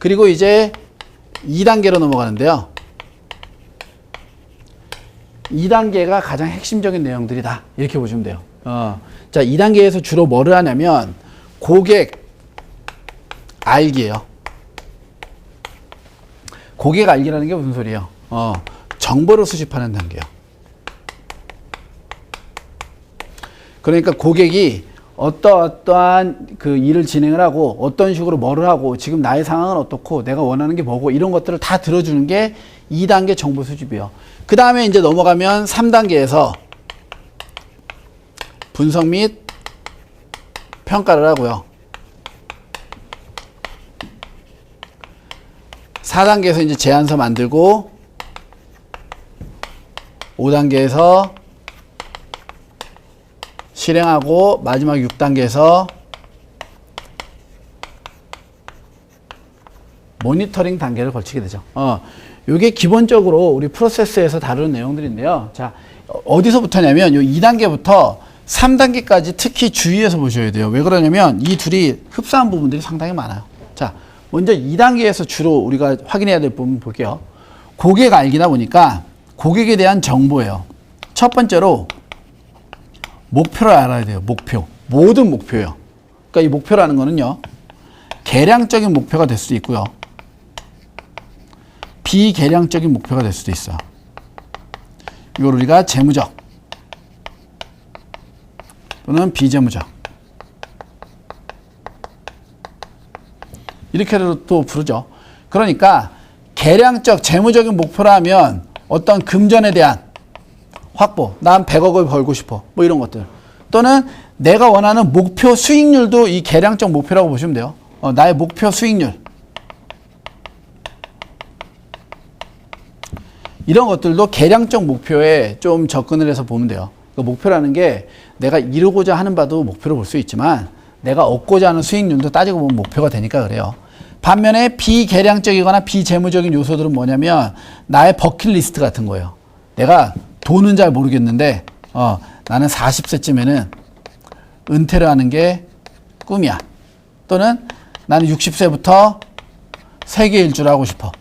그리고 이제 2단계로 넘어가는데요. 2단계가 가장 핵심적인 내용들이다. 이렇게 보시면 돼요. 자, 2단계에서 주로 뭐를 하냐면 고객 알기예요. 고객 알기라는 게 무슨 소리예요? 정보를 수집하는 단계예요. 그러니까 고객이 어떠한 그 일을 진행을 하고 어떤 식으로 뭐를 하고 지금 나의 상황은 어떻고 내가 원하는 게 뭐고 이런 것들을 다 들어주는 게 2단계 정보 수집이에요. 그 다음에 이제 넘어가면 3단계에서 분석 및 평가를 하고요. 4단계에서 이제 제안서 만들고 5단계에서 실행하고 마지막 6단계에서 모니터링 단계를 거치게 되죠. 요게 기본적으로 우리 프로세스에서 다루는 내용들인데요. 자, 어디서부터냐면 요 2단계부터 3단계까지 특히 주의해서 보셔야 돼요. 왜 그러냐면 이 둘이 흡사한 부분들이 상당히 많아요. 자, 먼저 2단계에서 주로 우리가 확인해야 될 부분 볼게요. 고객 알기다 보니까 고객에 대한 정보예요. 첫 번째로 목표를 알아야 돼요. 목표. 모든 목표예요. 그러니까 이 목표라는 거는요. 계량적인 목표가 될 수도 있고요. 비계량적인 목표가 될 수도 있어요. 이걸 우리가 재무적 또는 비재무적 이렇게도 또 부르죠. 그러니까 계량적 재무적인 목표라면 어떤 금전에 대한 확보, 난 100억을 벌고 싶어 뭐 이런 것들 또는 내가 원하는 목표 수익률도 이 계량적 목표라고 보시면 돼요. 나의 목표 수익률 이런 것들도 계량적 목표에 좀 접근을 해서 보면 돼요. 그 목표라는 게 내가 이루고자 하는 바도 목표로 볼 수 있지만 내가 얻고자 하는 수익률도 따지고 보면 목표가 되니까 그래요. 반면에 비계량적이거나 비재무적인 요소들은 뭐냐면 나의 버킷리스트 같은 거예요. 내가 돈은 잘 모르겠는데 나는 40세쯤에는 은퇴를 하는 게 꿈이야. 또는 나는 60세부터 세계 일주를 하고 싶어.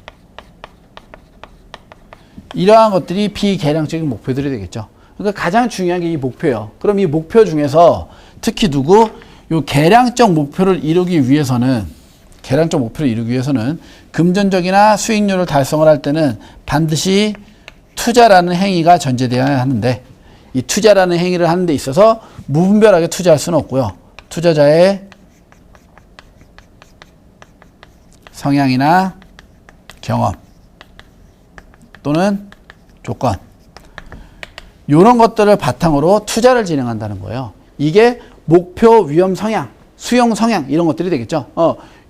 이러한 것들이 비계량적인 목표들이 되겠죠. 그러니까 가장 중요한 게 이 목표예요. 그럼 이 목표 중에서 특히 누구? 요 계량적 목표를 이루기 위해서는 금전적이나 수익률을 달성을 할 때는 반드시 투자라는 행위가 전제되어야 하는데 이 투자라는 행위를 하는 데 있어서 무분별하게 투자할 수는 없고요. 투자자의 성향이나 경험 또는 조건 이런 것들을 바탕으로 투자를 진행한다는 거예요. 이게 목표, 위험 성향, 수용 성향 이런 것들이 되겠죠.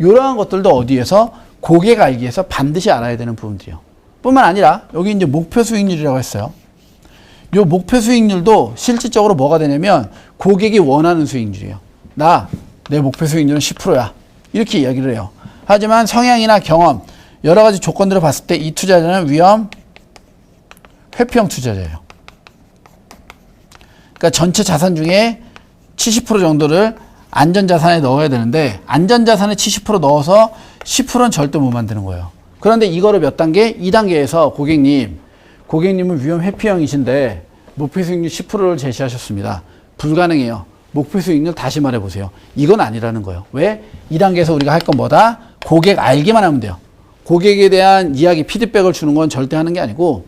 이러한 것들도 어디에서 고객 알기에서 반드시 알아야 되는 부분들이요. 뿐만 아니라 여기 이제 목표 수익률이라고 했어요. 이 목표 수익률도 실질적으로 뭐가 되냐면 고객이 원하는 수익률이에요. 내 목표 수익률은 10%야. 이렇게 이야기를 해요. 하지만 성향이나 경험 여러 가지 조건들을 봤을 때 이 투자자는 위험 회피형 투자자예요. 그러니까 전체 자산 중에 70% 정도를 안전자산에 넣어야 되는데 안전자산에 70% 넣어서 10%는 절대 못 만드는 거예요. 그런데 이거를 몇 단계? 2단계에서 고객님은 위험 회피형이신데 목표 수익률 10%를 제시하셨습니다. 불가능해요. 목표 수익률 다시 말해보세요. 이건 아니라는 거예요. 왜? 2단계에서 우리가 할 건 뭐다? 고객 알기만 하면 돼요. 고객에 대한 이야기, 피드백을 주는 건 절대 하는 게 아니고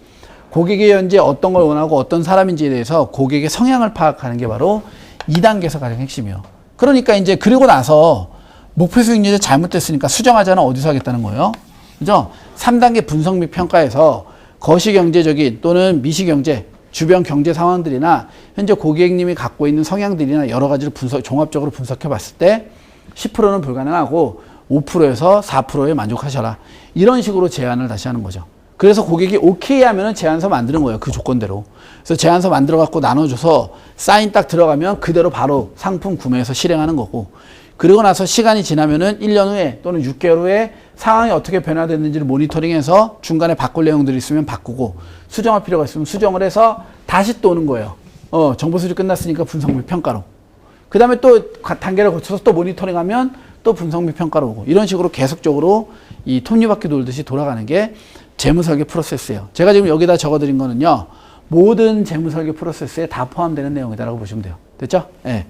고객이 현재 어떤 걸 원하고 어떤 사람인지에 대해서 고객의 성향을 파악하는 게 바로 2단계에서 가장 핵심이에요. 그러니까 이제 그리고 나서 목표 수익률이 잘못됐으니까 수정하자는 어디서 하겠다는 거예요? 그죠? 3단계 분석 및 평가에서 거시경제적인 또는 미시경제, 주변 경제 상황들이나 현재 고객님이 갖고 있는 성향들이나 여러 가지를 종합적으로 분석해 봤을 때 10%는 불가능하고 5%에서 4%에 만족하셔라. 이런 식으로 제안을 다시 하는 거죠. 그래서 고객이 오케이 하면은 제안서 만드는 거예요. 그 조건대로. 그래서 제안서 만들어 갖고 나눠줘서 사인 딱 들어가면 그대로 바로 상품 구매해서 실행하는 거고, 그리고 나서 시간이 지나면은 1년 후에 또는 6개월 후에 상황이 어떻게 변화됐는지를 모니터링해서 중간에 바꿀 내용들이 있으면 바꾸고 수정할 필요가 있으면 수정을 해서 다시 또 오는 거예요. 정보 수집 끝났으니까 분석 및 평가로. 그 다음에 또 단계를 거쳐서 또 모니터링하면 또 분석및 평가로 오고 이런 식으로 계속적으로 이 톱니바퀴 돌듯이 돌아가는 게 재무설계 프로세스예요. 제가 지금 여기다 적어드린 거는요. 모든 재무설계 프로세스에 다 포함되는 내용이다라고 보시면 돼요. 됐죠? 예.